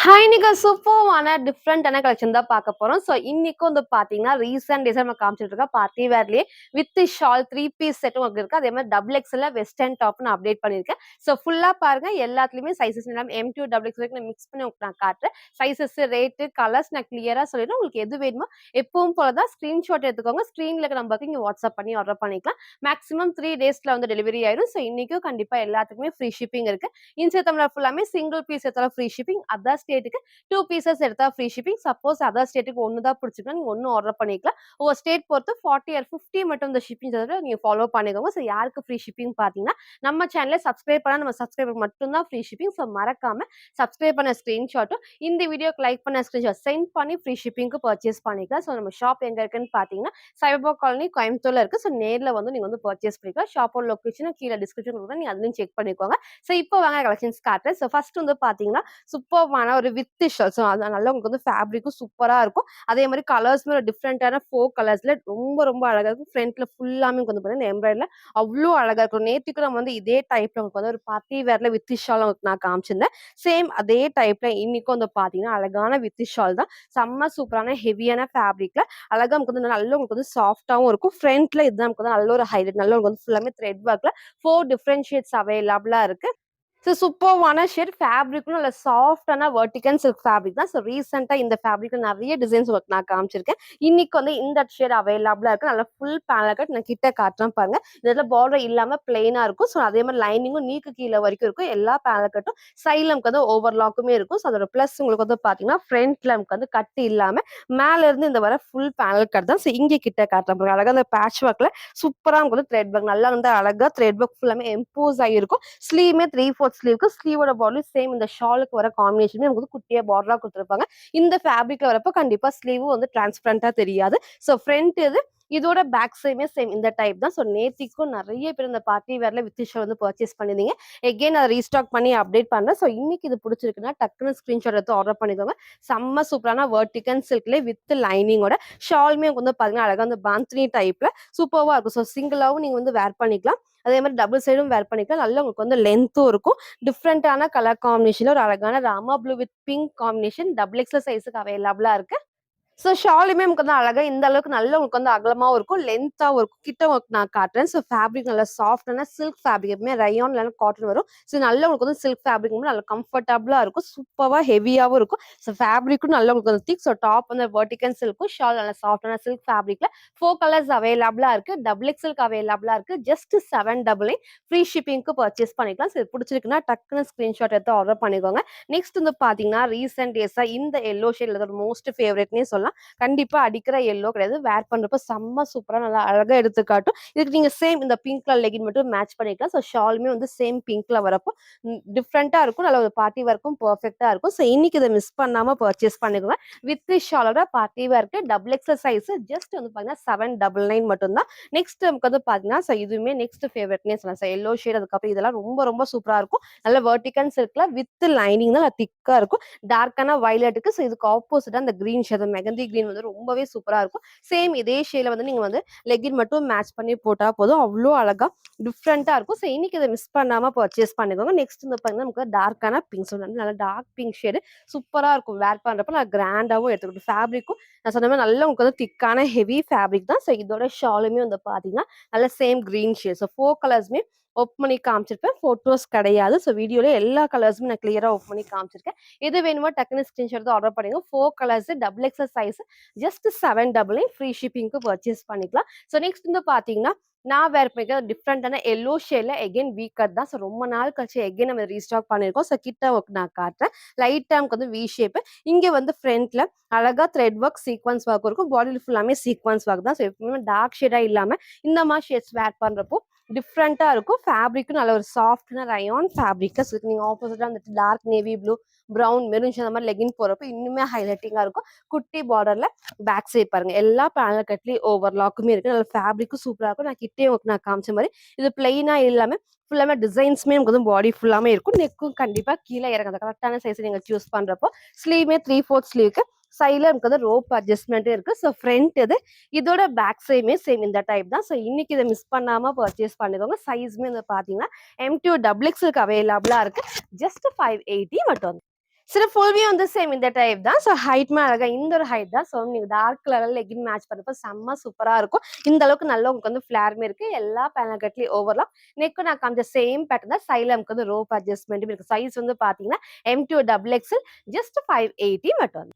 Hi! இன்னைக்கு சூப்பர்வான டிஃபரண்டான collection தான் பார்க்க போறோம். ஸோ இன்னைக்கும் வந்து பார்த்தீங்கன்னா, ரீசென்ட் டேஸா நம்ம காமிச்சிட்டு இருக்க பார்ட்டி வேர்லயே வித் ஷால் 3 பீஸ் செட்டும் உங்களுக்கு இருக்கு. அதே மாரி டபுள் எக்ஸ்எல்ல வெஸ்டர்ன் டாப் நான் அப்டேட் பண்ணியிருக்கேன். ஸோ ஃபுல்லா பாருங்க. எல்லாத்துலயுமே சைஸஸ் எல்லாம் எம்2 டபுள் எக்ஸ் வரைக்கும் நான் மிக்ஸ் பண்ணி உங்களுக்கு நான் காட்டுறேன். சைஸஸ், ரேட்டு, கலர்ஸ் நான் கிளியரா சொல்லிடுறேன். உங்களுக்கு எது வேணுமோ எப்பவும் போல தான் ஸ்கிரீன்ஷாட் எடுத்துக்கோங்க. ஸ்க்ரீன்ல இருக்க நம்பருக்கு நீங்க வாட்ஸ்அப் பண்ணி ஆர்டர் பண்ணிக்கலாம். மேக்ஸிமம் 3 டேஸ்ல வந்து டெலிவரி ஆயிரும். ஸோ இன்னைக்கும் கண்டிப்பா எல்லாத்துக்குமே ஃப்ரீ ஷிப்பிங் இருக்கு. இன்சைட் தமிழ்நாடு ஃபுல்லாமே சிங்கிள் பீஸ் எடுத்தாலும் ஃப்ரீ ஷிப்பிங். அதர் ஸ்டேட்டுக்கு 2 பீசஸ் எடுத்தா ஃப்ரீ ஷிப்பிங். சப்போஸ் அதர் ஸ்டேட்டுக்கு ஒண்ணு தான் பிடிச்சிருக்குன்னா நீங்க ஒண்ணு ஆர்டர் பண்ணிக்கலாம். உங்க ஸ்டேட் பொறுத்து 40 ஆர் 50 மட்டும் இந்த ஷிப்பிங் சார்ஜ நீங்க ஃபாலோ பண்ணிக்கோங்க. ஸோ யாருக்கு ஃப்ரீ ஷிப்பிங் பார்த்தீங்கன்னா, நம்ம சேனல சப்ஸ்கிரைப் பண்ணா நம்ம சப்ஸ்கிரைபருக்கு மட்டும் தான் ஃப்ரீ ஷிப்பிங். ஸோ மறக்காம சப்ஸ்கிரைப் பண்ண ஸ்கிரீன்ஷாட்டும், இந்த வீடியோக்கு லைக் பண்ண ஸ்கிரீன்ஷாட் சென்ட் பண்ணி ஃப்ரீ ஷிப்பிங்க்கு பர்ச்சேஸ் பண்ணிக்கலாம். ஸோ நம்ம ஷாப் எங்க இருக்குன்னு பார்த்தீங்கன்னா, சைபர் காலனி கோயம்புத்தூர்ல இருக்கு. ஸோ நேர்ல வந்து நீங்க வந்து பர்ச்சேஸ் பண்ணிக்கலாம். ஷாப்போட லொகேஷன் கீழ டிஸ்கிரிப்ஷன் குடுக்குறேன். நீங்க அதுலயும் செக் பண்ணிக்கோங்க. ஸோ இப்போ வாங்க கலெக்ஷன்ஸ் காட்டுறேன். ஸோ ஃபர்ஸ்ட் வந்து பார்த்தீங்கன்னா, சூப்பர்வான ஒரு வித் ஷால். ஸோ அது நல்லா உங்களுக்கு வந்து ஃபேப்ரிக்கும் சூப்பரா இருக்கும். அதே மாரி கலர்ஸ்மே ஒரு டிஃபரெண்டான 4 கலர்ஸ்ல ரொம்ப அழகா இருக்கும். ஃப்ரண்ட்ல ஃபுல்லாமே உங்களுக்கு வந்து பார்த்தீங்கன்னா, இந்த எம்ப்ராய்டரில அவ்ளோ அழகா இருக்கும். நேத்திக்கு நம்ம வந்து இதே டைப்ல உங்களுக்கு வந்து ஒரு பார்ட்டி வேர்ல வித் ஷால் உங்களுக்கு நான் காமிச்சிருந்தேன். சேம் அதே டைப்ல இன்னைக்கும் வந்து பார்த்தீங்கன்னா, அழகான வித் ஷால் தான். செம்ம சூப்பரான ஹெவியான ஃபேப்ரிக்ல அழகா நமக்கு வந்து நல்லா உங்களுக்கு வந்து சாஃப்ட்டாவும் இருக்கும். ஃப்ரண்ட்ல இதுதான் நமக்கு வந்து நல்ல ஒரு ஹைலைட். நல்ல உங்களுக்கு வந்து ஃபுல்லாமே த்ரெட் ஒர்க்ல 4 டிஃபரெண்ட் ஷேட்ஸ் அவைலபிளா இருக்கு. ஸோ சூப்பர்வான ஷேட் ஃபேப்ரிக்கும் நல்ல சாஃப்டான வெர்டிகல் சில்க் ஃபேப்ரிக் தான். ஸோ ரீசெண்டா இந்த ஃபேப்ரிக்ல நெறைய டிசைன்ஸ் உங்களுக்கு நான் காமிச்சிருக்கேன். இன்னைக்கு வந்து இந்த ஷேட் அவைலபிளா இருக்கு. நல்ல ஃபுல் பேனல் கட் நான் கிட்ட காட்டுறேன் பாருங்க. இதுல பார்டர் இல்லாம பிளெயினா இருக்கும். ஸோ அதே மாதிரி லைனிங்கும் நீக்கு கீழ வரைக்கும் இருக்கும். எல்லா பேனல் கட்டும் சைட்ல நமக்கு வந்து ஓவர்லாக்குமே இருக்கும். ஸோ அதோட பிளஸ் உங்களுக்கு வந்து பாத்தீங்கன்னா, ஃப்ரண்ட்ல நமக்கு வந்து கட் இல்லாம மேல இருந்து இந்த வர ஃபுல் பேனல் கட் தான். ஸோ இங்க கிட்ட காட்டுறேன் பாருங்க. அழகா அந்த பேட்ச் ஒர்க்ல சூப்பரா நமக்கு வந்து த்ரெட் ஒர்க் நல்லா வந்து அழகா த்ரெட் ஒர்க் ஃபுல்லாமே எம்போஸ் ஆகிருக்கும். ஸ்லீவ்மே 3/4 ஸ்லீவ்க்கு ஸ்லீவோட பார்டர் சேம் இந்த ஷாலுக்கு வர காம்பினேஷன் நமக்கு குட்டியா பார்டரா கொடுத்துருப்பாங்க. இந்த ஃபேப்ரிக்ல வரப்ப கண்டிப்பா ஸ்லீவும் வந்து டிரான்ஸ்பரண்டா தெரியாது. ஸோ ஃப்ரண்ட் இது இதோட பேக் சைடுமே சேம் இந்த டைப் தான். ஸோ நேத்திக்கும் நிறைய பேர் இந்த பார்ட்டி வேர்ல வித் ஷால் வந்து பர்ச்சேஸ் பண்ணிருந்தீங்க. எகெயின் அதை ரீஸ்டாக் பண்ணி அப்டேட் பண்றேன். ஸோ இன்னைக்கு இது பிடிச்சிருக்குன்னா டக்குன்னு ஸ்கிரீன்ஷாட் எடுத்து ஆர்டர் பண்ணிக்கோங்க. செம்ம சூப்பரான வெர்டிகல் சில்க்ல வித் லைனிங்கோட ஷாலுமே வந்து பாத்தீங்கன்னா அழகா அந்த பாந்தினி டைப்ல சூப்பர்வா இருக்கும். ஸோ சிங்கிளாவும் நீங்க வந்து வேர் பண்ணிக்கலாம். அதே மாதிரி டபுள் சைடும் வேர் பண்ணிக்கலாம். நல்லா உங்களுக்கு வந்து லென்த்தும் இருக்கும். டிஃப்ரெண்டான கலர் காம்பினேஷன்ல ஒரு அழகான Rama blue with pink combination double XL சைஸுக்கு அவைலபிளா இருக்கு. ஸோ ஷாலுமே நமக்கு வந்து அழகா இந்த அளவுக்கு நல்ல உங்களுக்கு வந்து அகலமாவும் இருக்கும், லென்த்தாவும் இருக்கும். கிட்ட உங்களுக்கு நான் காட்டுறேன். ஸோ ஃபேப்ரிக் நல்லா சாஃப்டான சில்க் ஃபேப்ரிக் எப்பவுமே ரயான் இல்லைனா காட்டன் வரும். ஸோ நல்ல உங்களுக்கு வந்து சில்க் ஃபேப்ரிக் நல்லா கம்ஃபர்டபுளா இருக்கும். சூப்பரா ஹெவியாவும் இருக்கும். ஸோ ஃபேப்ரிக்கும் நல்லா உங்களுக்கு வந்து திக். ஸோ டாப் வந்து வெர்டிகல் சில்க்கும் ஷால் நல்லா சாஃப்டான சில்க் ஃபேப்ரிக்ல 4 கலர்ஸ் அவைலபிளா இருக்கு. டபுள் எக்ஸ்எல்க்கு அவைலபிளா இருக்கு. ஜஸ்ட் 799 ஃப்ரீ ஷிப்பிங்க்கு பர்ச்சேஸ் பண்ணிக்கலாம். ஸோ இது பிடிச்சிருக்குன்னா டக்குன்னு ஸ்கிரீன்ஷாட் எடுத்து ஆர்டர் பண்ணிக்கோங்க. நெக்ஸ்ட் வந்து பாத்தீங்கன்னா ரீசென்ட் டேஸா இந்த எல்லோ ஷேட்ல மோஸ்ட் ஃபேவரட்னே சொல்லலாம். கண்டிப்பா அடிக்கிற எல்லோ கிடையாது. வேர் பண்றப்ப செம்ம சூப்பரா நல்லா அழகா எடுத்து காட்டும். இதுக்கு நீங்க சேம் இந்த பிங்க் கலர் லெகின் மட்டும் மேட்ச் பண்ணிக்கலாம். ஸோ ஷாலுமே வந்து சேம் பிங்க்ல வரப்போ டிஃப்ரெண்டா இருக்கும். நல்ல ஒரு பார்ட்டி வேர்க்கும் பெர்ஃபெக்ட்டா இருக்கும். ஸோ இன்னைக்கு இதை மிஸ் பண்ணாம பர்ச்சேஸ் பண்ணிக்கோங்க. வித் ஷாலோட பார்ட்டி வேர்க்கு டபுள் எக்ஸல் சைஸ் ஜஸ்ட் வந்து பாத்தீங்கன்னா 799 மட்டும் தான். நெக்ஸ்ட் நமக்கு வந்து பாத்தீங்கன்னா ஸோ இதுவுமே நெக்ஸ்ட் ஃபேவரட்னே சொல்லலாம். ஸோ எல்லோ ஷேட் அதுக்கப்புறம் இதெல்லாம் ரொம்ப சூப்பரா இருக்கும். நல்ல வெர்டிகல் சில்க்ல வித் லைனிங் தான் திக்கா இருக்கும். டார்க்கான வயலட்டுக்கு ஸோ இதுக்கு ஆப்போசிட்டா அந்த கிரீன் ஷேட் மெகந்தி கிரீன் வந்து ரொம்பவே சூப்பரா இருக்கும். சேம் இதே ஷேட்ல வந்து நீங்க வந்து லெகின் மட்டும் மேட்ச் பண்ணி போட்டா போதும். அவ்ளோ அழகா டிஃப்ரெண்டா இருக்கும். ஸோ இன்னைக்கு இதை மிஸ் பண்ணாம பர்ச்சேஸ் பண்ணிக்கோங்க. நெக்ஸ்ட் வந்து பாத்தீங்கன்னா நமக்கு டார்க்கான பிங்க் நல்ல டார்க் பிங்க் ஷேடு சூப்பரா இருக்கும். வேர் பண்றப்ப நான் கிராண்டாவும் எடுத்துக்கிட்டு ஃபேப்ரிக்கும் நான் சொன்ன மாதிரி நல்ல உங்களுக்கு வந்து திக்கான ஹெவி ஃபேப்ரிக் தான். ஸோ இதோட ஷாலுமே வந்து பாத்தீங்கன்னா நல்ல சேம் கிரீன் ஷேட். ஸோ 4 கலர்ஸ்மே ஓப்பன் பண்ணி காமிச்சிருப்பேன். ஃபோட்டோஸ் கிடையாது. ஸோ வீடியோல எல்லா கலர்ஸுமே நான் கிளியரா ஓப்பன் பண்ணி காமிச்சிருக்கேன். எது வேணுமோ டக்குன்னு ஸ்கிரீன்ஷாட் எடுத்து ஆர்டர் பண்ணுங்க. 4 colours double XL size just 799 free ஷிப்பிங்க்கு பர்ச்சேஸ் பண்ணிக்கலாம். ஸோ நெக்ஸ்ட் வந்து பாத்தீங்கன்னா நான் வேர் பண்ணிக்கிற டிஃப்ரெண்டான எல்லோ ஷேட்ல எகைன் வீ கட் தான். ஸோ ரொம்ப நாள் கழிச்சு எகைன் நம்ம ரீஸ்டாக் பண்ணியிருக்கோம். ஸோ கிட்ட ஒர்க் நான் காட்டுறேன். லைட்டா நமக்கு வந்து வி ஷேப். இங்க வந்து ஃப்ரண்ட்ல அழகா த்ரெட் ஒர்க் சீக்வன்ஸ் ஒர்க் இருக்கும். பாடியில் ஃபுல்லாமே சீக்வன்ஸ் ஒர்க் தான். ஸோ எப்பவுமே டார்க் ஷேடா இல்லாம இந்த மாதிரி ஷேட்ஸ் வேர் பண்றப்போ டிஃப்ரெண்டா இருக்கும். ஃபேப்ரிக்கும் நல்ல ஒரு சாஃப்ட்னா ரயான் ஃபேப்ரிக்கா நீங்க ஆப்போசிட்டா வந்துட்டு dark navy blue, brown, maroon அந்த மாதிரி லெகின் போறப்ப இன்னுமே ஹைலைட்டிங்கா இருக்கும். குட்டி பார்டர்ல பேக் சைட் பாருங்க. எல்லா பேனல் கட்லயும் ஓவர்லாக்குமே இருக்கு. நல்ல ஃபேப்ரிக்கும் சூப்பரா இருக்கும். நான் கிட்டே உங்களுக்கு நான் காமிச்ச மாதிரி இது பிளைனா இல்லாம ஃபுல்லாமே டிசைன்ஸ்மே நமக்கு வந்து பாடி ஃபுல்லாமே இருக்கும். நெக்கும் கண்டிப்பா கீழே இறங்க அந்த கரெக்டான சைஸ் நீங்க சூஸ் பண்றப்போ ஸ்லீவ்மே 3/4 ஸ்லீவ்க்கு சைட்ல நமக்கு வந்து ரோப் அட்ஜஸ்ட்மெண்ட் இருக்கு. ஸோ ஃப்ரண்ட் இது இதோட பேக் சைடுமே சேம் இந்த டைப் தான். ஸோ இன்னைக்கு இதை மிஸ் பண்ணாம பர்ச்சேஸ் பண்ணிக்கோங்க. சைஸ்மே வந்து பாத்தீங்கன்னா M2 டபுள் எக்ஸ்எல்க்கு அவைலபிளா இருக்கு. ஜஸ்ட் 580 மட்டும். சில ஃபுல் வியூ வந்து சேம் இந்த டைப் தான். ஸோ ஹைட்மே அழகா இந்த ஒரு ஹைட் தான். ஸோ நீங்க டார்க் கலர்ல லெகின் மேட்ச் பண்றப்ப செம்ம சூப்பரா இருக்கும். இந்த அளவுக்கு நல்ல உங்களுக்கு வந்து ஃபிளேருமே இருக்கு. எல்லா பேனல் கட்லயும் ஓவர்லாக். நெக்கும் நான் காமிச்ச சேம் பேட்டர்ன் தான். சைடுல நமக்கு வந்து ரோப் அட்ஜஸ்ட்மெண்ட்டும் இருக்கு. சைஸ் வந்து பாத்தீங்கன்னா M2 டபுள் எக்ஸ்எல் ஜஸ்ட் 580 மட்டும்.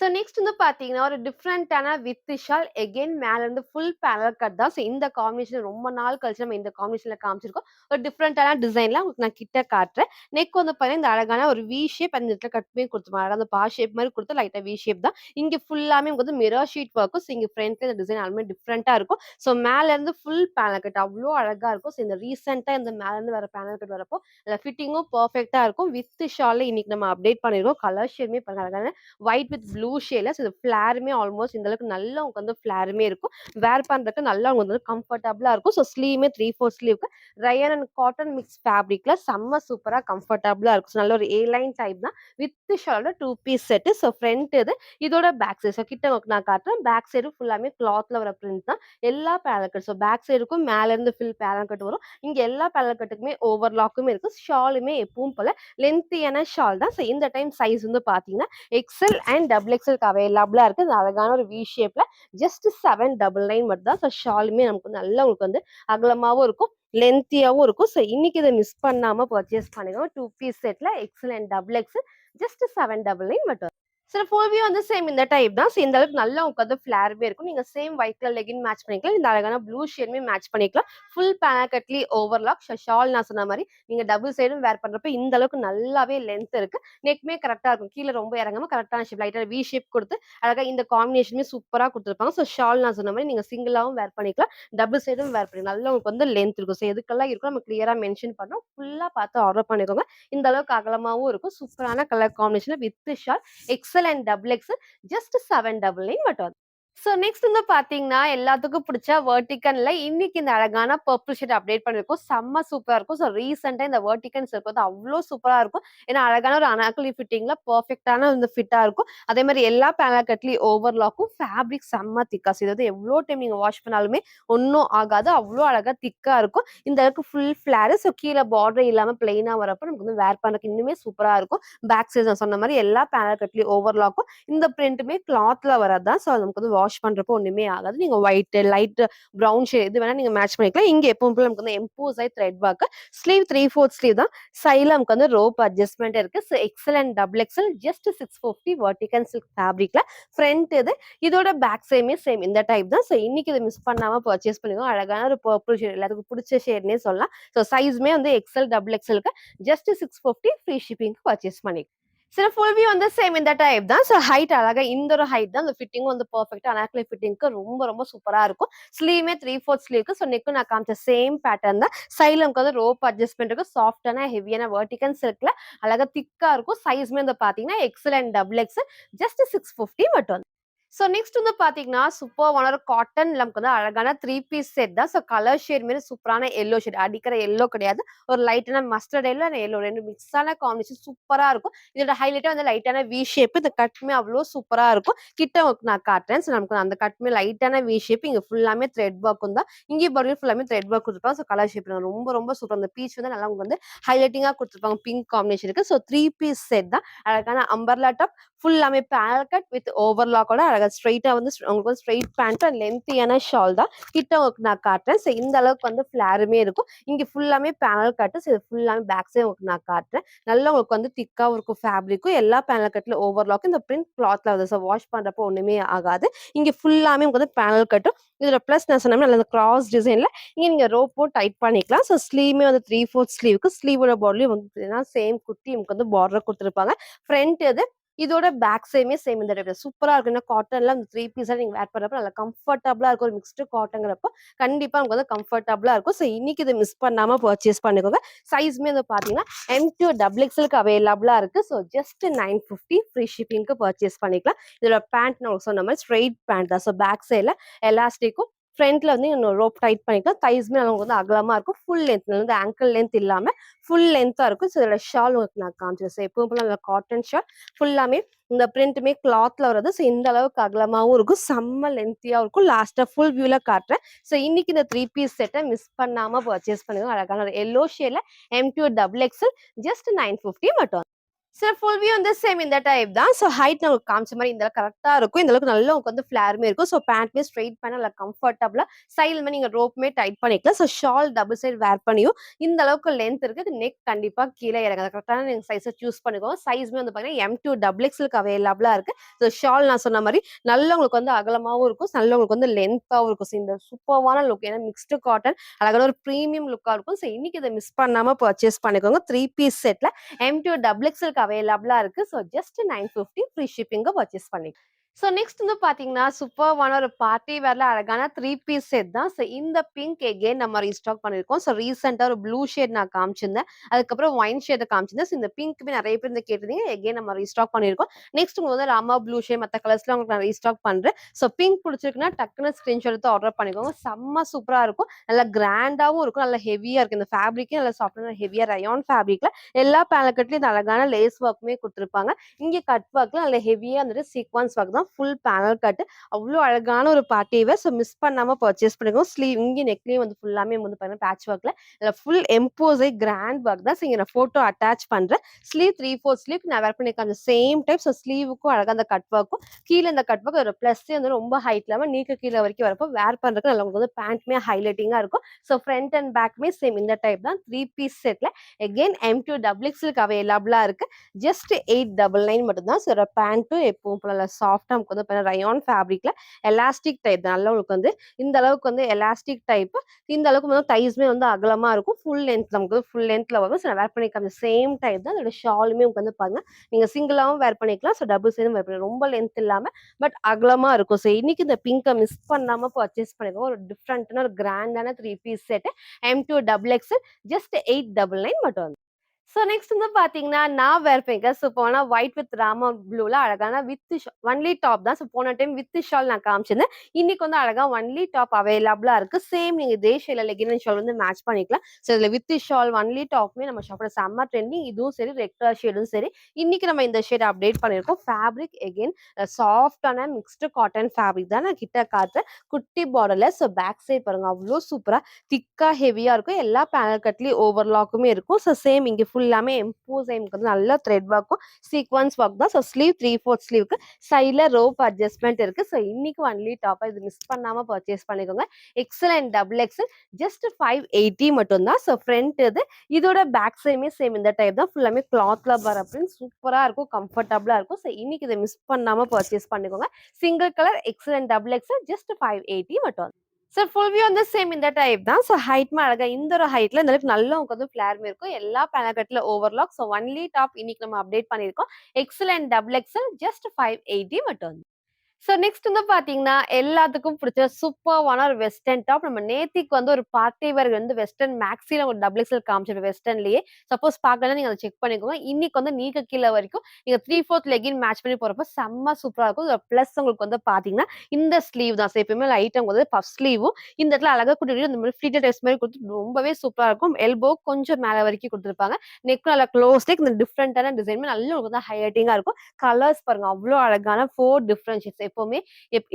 ஸோ நெக்ஸ்ட் வந்து பார்த்தீங்கன்னா, ஒரு டிஃப்ரெண்டான வித் ஷால் எகைன் மேல இருந்து ஃபுல் பேனல் கட் தான். ஸோ இந்த காம்பினேஷன் ரொம்ப நாள் கழிச்சு நம்ம இந்த காம்பினேஷன்ல காமிச்சிருக்கோம். ஒரு டிஃப்ரெண்டான டிசைன்ல உங்களுக்கு நான் கிட்ட காட்டுறேன். நெக் வந்து பார்த்தீங்கன்னா, இந்த அழகான ஒரு வி ஷேப் அந்த இடத்துல கட் பண்ணி குடுத்துருப்பாங்க. அழகா அந்த பா ஷேப் மாரி குடுத்து லைட்டா வி ஷேப் தான். இங்க ஃபுல்லாமே உங்களுக்கு வந்து மிரர் ஷீட் ஒர்க்கும். ஸோ இங்க ஃப்ரண்ட்ல இந்த டிசைன் எல்லாமே டிஃப்ரெண்டா இருக்கும். ஸோ மேல இருந்து ஃபுல் பேனல் கட் அவ்ளோ அழகா இருக்கும். ஸோ இந்த ரீசென்ட்டா இந்த மேல இருந்து வர பேனல் கட் வரப்போ, அந்த ஃபிட்டிங்கும் பெர்ஃபெக்ட்டா இருக்கும். வித் ஷால்ல இன்னைக்கு நம்ம அப்டேட் பண்ணியிருக்கோம். கலர் ஷேடுமே பாருங்க அழகான ஒயிட் வித் ப்ளூ ஷேட்ல ஸோ ஃபிளாருமே ஆல்மோஸ்ட் இந்த அளவுக்கு நல்லா உங்களுக்கு வந்து ஃபிளாருமே இருக்கும். வேர் பண்றதுக்கு நல்லா உங்களுக்கு வந்து கம்ஃபர்டபுளா இருக்கும். ஸோ ஸ்லீவுமே 3/4 ஸ்லீவ்க்கு ரயான் அண்ட் காட்டன் மிக்ஸ் ஃபேப்ரிக்ல செம்ம சூப்பரா கம்ஃபர்டபுளா இருக்கும். ஸோ நல்ல ஒரு ஏ லைன் டைப் தான். வித் ஷாலோட 2 பீஸ் செட்டு. ஸோ ஃப்ரண்ட் இது. இதோட பேக் சைடு. ஸோ கிட்ட உங்களுக்கு நான் காட்டுறேன். பேக் சைடு ஃபுல்லாமே கிளாத்ல வர பிரிண்ட் தான். எல்லா பேனல் கட். ஸோ பேக் சைடுக்கும் மேல இருந்து ஃபில் பேனல் கட் வரும். இங்க எல்லா பேனல் கட்டுக்குமே ஓவர்லாக்குமே இருக்கு. ஷாலுமே எப்பவும் போல லென்த்தியான ஷால் தான். ஸோ இந்த டைம் சைஸ் வந்து பாத்தீங்கன்னா எக்ஸ்எல் அண்ட் டபுள் எக்ஸ்எல்க்கு அவைலபிளா இருக்கு. இது அழகான ஒரு வி ஷேப்ல ஜஸ்ட் 799 மட்டும் தான். ஸோ ஷாலுமே நமக்கு வந்து நல்லா உங்களுக்கு வந்து அகலமாவும் இருக்கும். லென்த்தியாவும் இருக்கும். ஸோ இன்னைக்கு இதை மிஸ் பண்ணாம பர்ச்சேஸ் பண்ணிக்கோங்க. 2 பீஸ் செட்ல XL and double XL just 799 மட்டும். சில ஃபுல் வியூ வந்து சேம் இந்த டைப் தான். ஸோ இந்த அளவுக்கு நல்லா உங்களுக்கு வந்து ஃபிளாருமே இருக்கும். நீங்க same white colour legging match பண்ணிக்கலாம். இந்த அழகான ப்ளூ ஷேடுமே மேட்ச் பண்ணிக்கலாம். ஃபுல் பேனல் கட்லி ஓவர்லாக். ஷால் நான் சொன்ன மாரி நீங்க டபுள் சைடும் வேர் பண்றப்ப இந்த அளவுக்கு நல்லாவே லென்த் இருக்கு. நெக்மே கரெக்ட்டா இருக்கும். கீழ ரொம்ப இறங்காம கரெக்ட்டான ஷேப் லைட்டா வி ஷேப் குடுத்து அழகா இந்த காம்பினேஷனுமே சூப்பரா குடுத்துருப்பாங்க. ஸோ ஷால் நான் சொன்ன மாரி நீங்க சிங்கிளாவும் வேர் பண்ணிக்கலாம். டபுள் சைடும் வேர் பண்ணிக்கலாம். நல்லா உங்களுக்கு வந்து லென்த் இருக்கும். ஸோ எதுக்கெல்லாம் இருக்கோ நம்ம கிளியரா மென்ஷன் பண்றோம். ஃபுல்லா பார்த்து ஆர்டர் பண்ணிக்கோங்க. இந்த அளவுக்கு அகலமாவும் இருக்கும். சூப்பரான colour combination with shawl XL and double XL just 799 மட்டும். ஸோ நெக்ஸ்ட் வந்து பார்த்தீங்கன்னா, எல்லாத்துக்கும் பிடிச்ச வெர்டிகன்ல இன்னைக்கு இந்த அழகான பர்பிள் ஷேட் அப்டேட் பண்ணியிருக்கோம். செம்ம சூப்பரா இருக்கும். ஸோ ரீசென்ட்டா இந்த வெர்டிகன் சில்க் வந்து அவ்ளோ சூப்பரா இருக்கும். ஏன்னா அழகான ஒரு அனார்கலி ஃபிட்டிங்ல பெர்ஃபெக்ட்டான இந்த ஃபிட்டா இருக்கும். அதே மாரி எல்லா பேனல் கட்லயும் ஓவர்லாக்கும் ஃபேப்ரிக் செம்ம திக்கா. ஸோ இது வந்து எவ்ளோ டைம் நீங்க வாஷ் பண்ணாலுமே ஒண்ணும் ஆகாது. அவ்ளோ அழகா திக்கா இருக்கும். இந்த அளவுக்கு ஃபுல் ஃபிளார். ஸோ கீழ பார்டர் இல்லாம பிளெயினா வரப்போ நமக்கு வந்து வேர் பண்ணறதுக்கு இன்னுமே சூப்பரா இருக்கும். பேக் சைடு நான் சொன்ன மாரி எல்லா பேனல் கட்லயும் ஓவர்லாக்கும் இந்த பிரிண்ட்டுமே கிளாத்ல வரது தான். ஸோ நமக்கு வந்து வாஷ் பண்றப்போ ஒண்ணுமே ஆகாது. நீங்க ஒயிட், லைட் ப்ரவுன் ஷேட் எது வேணா நீங்க மேட்ச் பண்ணிக்கலாம். இங்க எப்பவும் போல நமக்கு வந்து எம்போசைட் த்ரெட் ஒர்க். ஸ்லீவ் 3/4 ஸ்லீவ் தான். சைடுல நமக்கு வந்து ரோப் அட்ஜஸ்ட்மெண்ட் இருக்கு. So XL and double XL just 650 வெர்டிகன் சில்க் ஃபேப்ரிக்ல ஃப்ரண்ட் இது. இதோட பேக் சைடுமே சேம் இந்த டைப் தான். ஸோ இன்னைக்கு இதை மிஸ் பண்ணாம பர்ச்சேஸ் பண்ணிக்கோங்க. அழகான ஒரு பர்பிள் ஷேட் எல்லாத்துக்கும் பிடிச்ச ஷேட்னே சொல்லலாம். ஸோ சைஸ்மே வந்து எக்ஸ்எல் டபுள் எக்ஸ்எல்க்கு ஜஸ்ட் 650 ஃப்ரீ ஷிப்பிங்க்கு பர்ச்சேஸ் பண்ணி சில ஃபுல் வியூ வந்து சேம் இந்த டைப் தான். ஸோ ஹைட் அழகா இந்த ஒரு ஹைட் தான். அந்த ஃபிட்டிங்கும் வந்து பெர்ஃபெக்ட்டா அனார்கலி ஃபிட்டிங்க்கு ரொம்ப ரொம்ப சூப்பரா இருக்கும். ஸ்லீவுமே 3/4 ஸ்லீவ்க்கு. ஸோ நெக்கும் நான் காமிச்ச சேம் பேட்டர்ன் தான். சைடுல நமக்கு வந்து ரோப் அட்ஜஸ்ட்மெண்ட் இருக்கும். சாஃப்டான ஹெவியான வெர்டிகன் சில்க்ல அழகா திக்கா இருக்கும். சைஸ்மே வந்து பாத்தீங்கன்னா XL and double XL just 650 மட்டும். ஸோ நெக்ஸ்ட் வந்து பார்த்தீங்கன்னா, சூப்பர்வான ஒரு காட்டன் நமக்கு வந்து அழகான 3 பீஸ் செட் தான். ஸோ கலர் ஷேட் மாரி சூப்பரான எல்லோ ஷேட். அடிக்கிற எல்லோ கிடையாது. ஒரு லைட்டான மஸ்டர்ட் எல்லோ அண்ட் எல்லோ 2 மிக்ஸான காம்பினேஷன் சூப்பரா இருக்கும். இதோட ஹைலைட்டா வந்து லைட்டான வி ஷேப். இந்த கட்டுமே அவ்ளோ சூப்பரா இருக்கும். கிட்ட உங்களுக்கு நான் காட்டுறேன். ஸோ நமக்கு அந்த கட்டுமே லைட்டான வி ஷேப். இங்க ஃபுல்லாமே த்ரெட் ஒர்க்கும் தான். இங்கேயும் பாருங்க ஃபுல்லாமே த்ரெட் ஒர்க் குடுத்துருப்பாங்க. ஸோ கலர் ஷேப் ரொம்ப ரொம்ப சூப்பர். அந்த பீச் வந்து நல்லா உங்களுக்கு வந்து ஹைலைட்டிங்கா குடுத்துருப்பாங்க. பிங்க் காம்பினேஷனுக்கு. ஸோ 3 பீஸ் செட் தான். அழகான அம்பர்லா டாப் ஃபுல்லாமே பேனல் கட் வித் ஓவர்லாக்கோட அழகா ஸ்ட்ரெயிட்டா வந்து உங்களுக்கு வந்து ஸ்ட்ரெயிட் பேண்ட் அண்ட் லென்த்தியான ஷால் தான். கிட்ட உங்களுக்கு நான் காட்டுறேன். ஸோ இந்த அளவுக்கு வந்து ஃபிளாருமே இருக்கும். இங்க ஃபுல்லாமே பேனல் கட்டு. ஸோ இது ஃபுல்லாமே பேக் சைடு உங்களுக்கு நான் காட்டுறேன். நல்லா உங்களுக்கு வந்து திக்காவும் இருக்கும் ஃபேப்ரிக்கும். எல்லா பேனல் கட்ல ஓவர்லாக்கும் இந்த பிரிண்ட் கிளாத்ல வருது. ஸோ வாஷ் பண்றப்போ ஒண்ணுமே ஆகாது. இங்க ஃபுல்லாமே உங்களுக்கு வந்து பேனல் கட்டும். இதுல பிளஸ் நான் சொன்ன மாரி நல்ல கிராஸ் டிசைன்ல இங்க நீங்க ரோப்பும் டைட் பண்ணிக்கலாம். ஸோ ஸ்லீவுமே வந்து 3/4 ஸ்லீவுக்கு ஸ்லீவோட பார்டர்லயும் வந்து சேம் குட்டி நமக்கு வந்து பார்டர் குடுத்துருப்பாங்க. ஃப்ரண்ட் இது இதோட பேக் சைடுமே சேம் இந்த டைப்ல சூப்பரா இருக்கும். ஏன்னா காட்டன்ல அந்த 3 பீஸா நீங்க வேர் பண்றப்ப நல்லா கம்ஃபர்டபுளா இருக்கும். ஒரு மிக்ஸ்டு காட்டன்ங்கிறப்போ கண்டிப்பா உங்களுக்கு வந்து கம்ஃபர்டபுளா இருக்கும். ஸோ இன்னைக்கு இதை மிஸ் பண்ணாம பர்ச்சேஸ் பண்ணிக்கோங்க. சைஸ்மே வந்து பாத்தீங்கன்னா M2 டபுள் எக்ஸ்எல்க்கு அவைலபிளா இருக்கு. ஸோ ஜஸ்ட் 950 ஃப்ரீ ஷிப்பிங்க்கு பர்ச்சேஸ் பண்ணிக்கலாம். இதோட பேண்ட் நான் உங்களுக்கு சொன்ன மாதிரி ஸ்ட்ரெயிட் பேண்ட் தான். ஸோ பேக் சைடுல எலாஸ்டிக்கும் ஃப்ரண்ட்ல வந்து ரோப் டைட் பண்ணிக்கலாம். தைஸ்மே உங்களுக்கு வந்து அகலமா இருக்கும். ஃபுல் லென்த் வந்து ஆங்கிள் லென்த் இல்லாம ஃபுல் லென்த்தா இருக்கும். ஸோ இதோட ஷால் உங்களுக்கு நான் காமிச்சிருக்கேன். ஸோ எப்பவும் போல காட்டன் ஷால் ஃபுல்லாமே இந்த பிரிண்ட்டுமே கிளாத்ல வருது. ஸோ இந்த அளவுக்கு அகலமாவும் இருக்கும். செம்ம லென்த்தியாவும் இருக்கும். லாஸ்ட்டா ஃபுல் வியூல காட்டுறேன். ஸோ இன்னைக்கு இந்த 3 பீஸ் செட்டை மிஸ் பண்ணாம பர்ச்சேஸ் பண்ணுங்க. அழகான ஒரு எல்லோ ஷேட்ல M2 டபுள் எக்ஸ்எல் ஜஸ்ட் 950 மட்டும். சார் ஃபுல் வியூ வந்து சேம் இந்த டைப் தான். ஸோ ஹைட் நான் உங்களுக்கு காமிச்ச மாரி இந்த அளவுக்கு கரெக்ட்டா இருக்கும். இந்த அளவுக்கு நல்லா உங்களுக்கு வந்து ஃப்ளேருமே இருக்கும். ஸோ பேண்ட்டுமே ஸ்ட்ரெயிட் பேண்ட் நல்லா கம்ஃபர்டபுளா சைடுல நீங்க ரோப்புமே டைட் பண்ணிக்கலாம். ஸோ ஷால் டபுள் சைடு வேர் பண்ணியும் இந்த அளவுக்கு லென்த் இருக்கு. இது நெக் கண்டிப்பா கீழ இறங்காது. கரெக்ட்டான நீங்க சைஸ சூஸ் பண்ணிக்கோங்க. சைஸ்மே வந்து பார்த்தீங்கன்னா M2 டபுள் எக்ஸ்எல்க்கு அவைலபிளா இருக்கு. ஸோ ஷால் நான் சொன்ன மாரி நல்லா உங்களுக்கு வந்து அகலமாவும் இருக்கும். நல்ல உங்களுக்கு வந்து லென்த்தாவும் இருக்கும். ஸோ இந்த சூப்பர்வான லுக் ஏன்னா மிக்ஸ்டு காட்டன் அழகான ஒரு பிரீமியம் லுக்கா இருக்கும். ஸோ இன்னைக்கு இத மிஸ் பண்ணாம பர்ச்சேஸ் பண்ணிக்கோங்க. 3 பீஸ் செட்ல M2 டபுள் எக்ஸ்எல்க்கு அவைலபிளா இருக்கு. ஸோ ஜஸ்ட் 950 ஃப்ரீ ஷிப்பிங்க பர்ச்சேஸ் பண்ணிக்கலாம். ஸோ நெக்ஸ்ட் வந்து பார்த்தீங்கன்னா, சூப்பர்வான ஒரு பார்ட்டி வேர்ல அழகான 3 பீஸ் செட் தான். ஸோ இந்த பிங்க் எகைன் நம்ம ரீஸ்டாக் பண்ணியிருக்கோம். ஸோ ரீசென்ட்டா ஒரு ப்ளூ ஷேட் நான் காமிச்சிருந்தேன். அதுக்கப்புறம் ஒயின் ஷேட காமிச்சிருந்தேன். ஸோ இந்த பிங்க்குமே நெறைய பேர் வந்து கேட்டிருந்தீங்க. எகைன் நம்ம ரீஸ்டாக் பண்ணியிருக்கோம். நெக்ஸ்ட் உங்களுக்கு வந்து ராமா ப்ளூ ஷேட் மத்த கலர்ஸ்லாம் உங்களுக்கு நான் ரீஸ்டாக் பண்றேன். ஸோ பிங்க் புடிச்சிருக்குன்னா டக்குனு ஸ்கிரீன்ஷாட் எடுத்து ஆர்டர் பண்ணிக்கோங்க. செம்ம சூப்பரா இருக்கும். நல்லா கிராண்டாவும் இருக்கும். நல்லா ஹெவியா இருக்கு. இந்த ஃபேப்ரிக்கே நல்லா சாஃப்ட்டான ஹெவியா ரயான் ஃபேப்ரிக்ல எல்லா பேனல் கட்லயும் இந்த அழகான லேஸ் ஒர்க்குமே குடுத்துருப்பாங்க. இங்க கட் ஒர்க்ல நல்ல ஹெவியா வந்துட்டு சீக்வென்ஸ் ஒர்க் தான் ஃபுல் பேனல் கட். அவ்ளோ அழகான ஒரு பார்ட்டி வேர். ஸோ மிஸ் பண்ணாம பர்ச்சேஸ் பண்ணிக்கோங்க. ஸ்லீவ் இங்க நெக்லயும் வந்து ஃபுல்லாமே வந்து பாத்தீங்கன்னா பேட்ச் ஒர்க்ல இதுல ஃபுல் எம்போஸே கிராண்ட் ஒர்க் தான். ஸோ இங்க நான் ஃபோட்டோ அட்டாச் பண்றேன். ஸ்லீவ் 3/4 ஸ்லீவ் நான் வேர் பண்ணியிருக்கேன். அந்த சேம் டைப் ஸோ ஸ்லீவுக்கும் அழகா அந்த கட் ஒர்க்கும் கீழ இந்த கட் ஒர்க் ஒரு பிளஸ்ஸே வந்து ரொம்ப ஹைட் இல்லாம நீக்கு கீழ வரைக்கும் வரப்போ வேர் பண்றதுக்கு நல்லா உங்களுக்கு வந்து பேண்ட்டுமே ஹைலைட்டிங்கா இருக்கும். ஸோ ஃப்ரண்ட் அண்ட் பேக்குமே சேம் இந்த டைப் தான் 3 பீஸ் செட்ல எகைன் M2 டபுள் எக்ஸ்எல்க்கு அவைலபிளா இருக்கு. ஜஸ்ட் 899 மட்டும் தான். ஸோ பேண்ட்டும் எப்பவும் போல நல்லா சாஃப்ட்டா நமக்கு வந்து ரயான் ஃபேப்ரிக்ல எலாஸ்டிக் டைப் தான். நல்லா உங்களுக்கு வந்து இந்த அளவுக்கு வந்து எலாஸ்டிக் டைப். இந்த அளவுக்கு வந்து தைஸ்மே வந்து அகலமா இருக்கும். ஃபுல் லென்த் நமக்கு வந்து ஃபுல் லென்த்ல வரும். ஸோ நான் வேர் பண்ணியிருக்க அந்த சேம் டைப் தான். அதோட ஷாலுமே உங்களுக்கு வந்து பாருங்க, நீங்க சிங்கிளாவும் வேர் பண்ணிக்கலாம். ஸோ டபுள் சைடும் வேர் பண்ணிக்கலாம். ரொம்ப லென்த் இல்லாம பட் அகலமா இருக்கும். ஸோ இன்னைக்கு இந்த பிங்க்க மிஸ் பண்ணாம பர்ச்சேஸ் பண்ணிக்கோங்க. ஒரு டிஃபரண்டான ஒரு கிராண்டான 3 piece set M2 double XL just 899 மட்டும். ஸோ நெக்ஸ்ட் வந்து பார்த்தீங்கன்னா, நான் வேர் பண்ணியிருக்கேன். ஸோ போனா ஒயிட் வித் ராமா ப்ளூல அழகான வித் ஒன்லி டாப் தான். ஸோ போன டைம் வித் ஷால் நான் காமிச்சிருந்தேன். இன்னைக்கு வந்து அழகா ஒன்லி டாப் அவைலபிளா இருக்கு. சேம் நீங்க இதே ஷேட்ல லெகின் அண்ட் ஷால் வந்து மேட்ச் பண்ணிக்கலாம். ஸோ இதுல வித் ஷால் ஒன்லி டாப்மே நம்ம ஷாப்ல செம்ம ட்ரெண்டிங். இதுவும் சரி, ரெட் கலர் ஷேடும் சரி. இன்னைக்கு நம்ம இந்த ஷேட் அப்டேட் பண்ணியிருக்கோம். ஃபேப்ரிக் எகைன் சாஃப்ட்டான மிக்ஸ்டு காட்டன் ஃபேப்ரிக் தான். நான் கிட்ட காட்டுறேன். குட்டி பார்டர்ல. ஸோ பேக் சைட் பாருங்க அவ்ளோ சூப்பரா திக்கா ஹெவியா இருக்கும். எல்லா பேனல் கட்லயும் ஓவர்லாக்குமே இருக்கும். ஸோ சேம் இங்க ஃபுல்லாமே எம்போசைம்க்கு வந்து நல்ல த்ரெட் ஒர்க்கும் சீக்வன்ஸ் ஒர்க் தான். ஸோ ஸ்லீவ் 3/4 ஸ்லீவ்க்கு சைட்ல ரோப் அட்ஜஸ்ட்மெண்ட் இருக்கு. ஸோ இன்னைக்கு ஒன்லி டாப்பா இது மிஸ் பண்ணாம பர்ச்சேஸ் பண்ணிக்கோங்க. XL and double XL just 580 மட்டும் தான். ஸோ ஃப்ரண்ட் இது இதோட பேக் சைடுமே சேம் இந்த டைப் தான். ஃபுல்லாமே கிளாத்ல வர பிரிண்ட் சூப்பரா இருக்கும். கம்ஃபர்டபுளா இருக்கும். ஸோ இன்னைக்கு இதை மிஸ் பண்ணாம பர்ச்சேஸ் பண்ணிக்கோங்க. Single colour XL and double XL just 580 மட்டும். சார் ஃபுல் வியூ வந்து சேம் இந்த டைப் தான். ஸோ ஹைட்மே அழகா இந்த ஒரு ஹைட்ல இந்த அளவுக்கு நல்லா உங்களுக்கு வந்து ஃபிளேர்மே இருக்கும். எல்லா பேனல் கட்ல ஓவர்லாக். ஸோ ஒன்லி டாப் இன்னைக்கு நம்ம அப்டேட் பண்ணியிருக்கோம். XL and double XL just 580 மட்டும். ஸோ நெக்ஸ்ட் வந்து பார்த்தீங்கன்னா, எல்லாத்துக்கும் பிடிச்ச சூப்பர்வான ஒரு வெஸ்டர்ன் டாப். நம்ம நேத்திக்கு வந்து ஒரு பார்ட்டி வேர் வந்து வெஸ்டர்ன் மேக்ஸில ஒரு டபுள் எக்ஸ்எல் காமிச்சிருப்பேன் வெஸ்டர்ன்லயே. சப்போஸ் பார்க்கலன்னா நீங்க அத செக் பண்ணிக்கோங்க. இன்னைக்கு வந்து நீக்கு கீழ வரைக்கும் நீங்க 3/4 லெகின் மேட்ச் பண்ணி போறப்போ செம்ம சூப்பரா இருக்கும். இதுல பிளஸ் உங்களுக்கு வந்து பார்த்தீங்கன்னா, இந்த ஸ்லீவ் தான். ஸோ எப்பயுமே லைட்டா வந்து பஃப் ஸ்லீவும் இந்த இடத்துல அழகா குடுத்துட்டு இந்த மாதிரி ஃப்ளீட்டட் ட்ரெஸ் மாரி குடுத்து ரொம்பவே சூப்பரா இருக்கும். எல்போ கொஞ்சம் மேல வரைக்கும் குடுத்துருப்பாங்க. நெக் நல்லா க்ளோஸ் நெக் இந்த டிஃபரண்டான டிசைன் நல்லா உங்களுக்கு வந்து ஹைலைட்டிங்கா இருக்கும். கலர்ஸ் பாருங்க அவ்ளோ அழகான 4 டிஃபரண்ட் ஷேட்ஸ் எப்பவுமே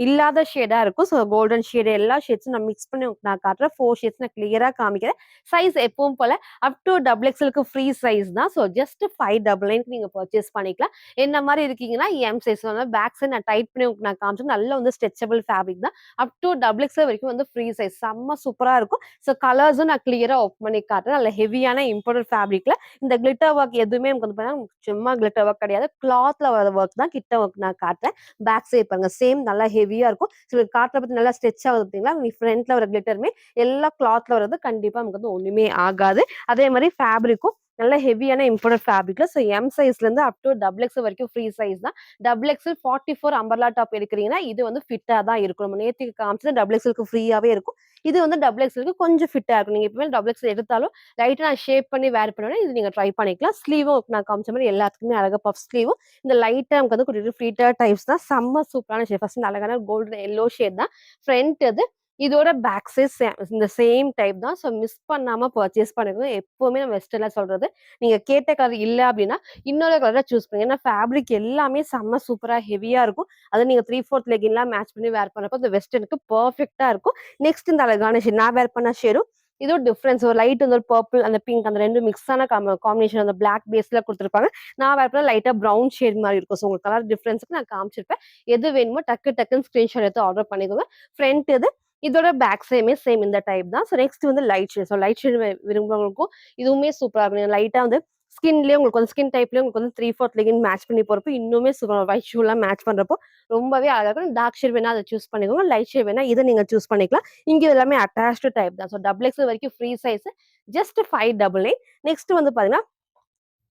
இல்லாத ஷேடா இருக்கும். ஸோ கோல்டன் ஷேட் எல்லா ஷேட்ஸும் நான் மிக்ஸ் பண்ணி உங்களுக்கு நான் காட்டுறேன். 4 ஷேட்ஸ் நான் கிளியரா காமிக்கிறேன். சைஸ் எப்பவும் போல அப் டூ டபுள் எக்ஸ்எல்க்கு ஃப்ரீ சைஸ் தான். ஸோ ஜஸ்ட் 599க்கு நீங்க பர்ச்சேஸ் பண்ணிக்கலாம். என்ன மாரி இருக்கீங்கன்னா எம் சைஸ் வந்து பேக் சைட் நான் டைட் பண்ணி உங்களுக்கு நான் காமிச்சேன். நல்ல வந்து ஸ்ட்ரெச்சபிள் ஃபேப்ரிக் தான். அப் டூ டபுள் எக்ஸ்எல் வரைக்கும் வந்து ஃப்ரீ சைஸ் செம்ம சூப்பரா இருக்கும். ஸோ கலர்ஸும் நான் கிளியரா ஓப்பன் பண்ணி காட்டுறேன். நல்ல ஹெவியான இம்போர்ட்டட் ஃபேப்ரிக்ல இந்த கிளிட்டர் ஒர்க் எதுவுமே நமக்கு வந்து பார்த்தீங்கன்னா சும்மா கிளிட்டர் ஒர்க் கிடையாது. கிளாத்ல வர ஒர்க் தான் கிட்ட ஒர்க் நான் காட்டுறேன். பேக் சைட் பாருங்க சேம் நல்லா ஹெவியா இருக்கும். சில காட்டுற பத்தி நல்லா ஸ்ட்ரெச் ஆகுது பார்த்தீங்களா? ஃப்ரண்ட்ல வர கிளிட்டருமே எல்லா கிளாத்ல வரது கண்டிப்பா நமக்கு வந்து ஒண்ணுமே ஆகாது. அதே மாரி ஃபேப்ரிக்கும் நல்ல ஹெவியான இம்போர்ட்டட் ஃபேப்ரிக்ல. ஸோ எம் சைஸ்ல இருந்து அப் டு டபுள் எக்ஸ்எல் வரைக்கும் ஃப்ரீ சைஸ் தான். டபுள் எக்ஸ்எல் 44 அம்பர்லா டாப் எடுக்கிறீங்கன்னா இது வந்து ஃபிட்டா தான் இருக்கும். நம்ம நேத்திக்கு காமிச்சது டபுள் எக்ஸ்எல்க்கு ஃப்ரீயாவே இருக்கும். இது வந்து டபுள் எக்ஸ்எல்க்கு கொஞ்சம் ஃபிட்டா இருக்கும். நீங்க எப்பவுமே டபுள் எக்ஸ்எல் எடுத்தாலும் லைட்டா நான் ஷேப் பண்ணி வேர் பண்ணுவேன். இது நீங்க ட்ரை பண்ணிக்கலாம். ஸ்லீவும் நான் காமிச்ச மாரி எல்லாத்துக்குமே அழகா பஃப் ஸ்லீவும் இந்த லைட்டா நமக்கு வந்து கொஞ்சம் ஃப்ளீட்டட் டைப்ஸ் தான். செம்ம சூப்பரான ஷேட். ஃபர்ஸ்ட் இந்த அழகான கோல்டன் எல்லோ ஷேட் தான். ஃப்ரண்ட் இது. இதோட பேக் சைஸ் இந்த சேம் டைப் தான். ஸோ மிஸ் பண்ணாம பர்ச்சேஸ் பண்ணிக்கோங்க. எப்பவுமே நம்ம வெஸ்டர்ன்ல சொல்றது, நீங்க கேட்ட கலர் இல்ல அப்டின்னா, இன்னொரு கலர சூஸ் பண்ணுங்க. ஏன்னா ஃபேப்ரிக் எல்லாமே செம்ம சூப்பரா ஹெவியா இருக்கும். அது நீங்க 3/4 லெகின்லாம் மேட்ச் பண்ணி வேர் பண்ணப்போ, அந்த வெஸ்டர்னுக்கு பெர்ஃபெக்ட்டா இருக்கும். நெக்ஸ்ட் இந்த அழகான ஷேட் நான் வேர் பண்ண ஷேடும் இதுவும் டிஃபரன்ஸ் ஒரு லைட் வந்து ஒரு பர்பிள் அந்த பிங்க் அந்த 2 மிக்ஸ் ஆன காம்பினேஷன் அந்த பிளாக் பேஸ்ல குடுத்துருப்பாங்க. நான் வேற லைட்டா ப்ரவுன் ஷேட் மாரி இருக்கும். ஸோ உங்களுக்கு கலர் டிஃபரன்ஸ்க்கு நான் காமிச்சிருப்பேன். எது வேணுமோ டக்குன்னு ஸ்கிரீன்ஷாட் எடுத்து ஆர்டர் பண்ணிக்கோங்க. ஃப்ரண்ட் இது. இதோட பேக் சைடுமே சேம் இந்த டைப் தான். ஸோ நெக்ஸ்ட் வந்து light shade. So light shade விரும்புறவங்களுக்கும் இதுவுமே சூப்பரா இருக்கும். லைட்டா வந்து ஸ்கின்லயே உங்களுக்கு வந்து ஸ்கின் டைப்லயே உங்களுக்கு வந்து 3/4 லெகின் மேட்ச் பண்ணி போறப்போ இன்னுமே சூப்பர் ஒயிட் ஷூலாம் மேட்ச் பண்றப்போ ரொம்பவே அழகா இருக்கும். டார்க் ஷேட் வேணா அத சூஸ் பண்ணிக்கோங்க. லைட் ஷேட் வேணா இத நீங்க சூஸ் பண்ணிக்கலாம். இங்க எல்லாமே அட்டாச்டு டைப் தான். ஸோ டபுள் எக்ஸல் வரைக்கும் ஃப்ரீ சைஸ் ஜஸ்ட் 599. நெக்ஸ்ட் வந்து பாத்தீங்கன்னா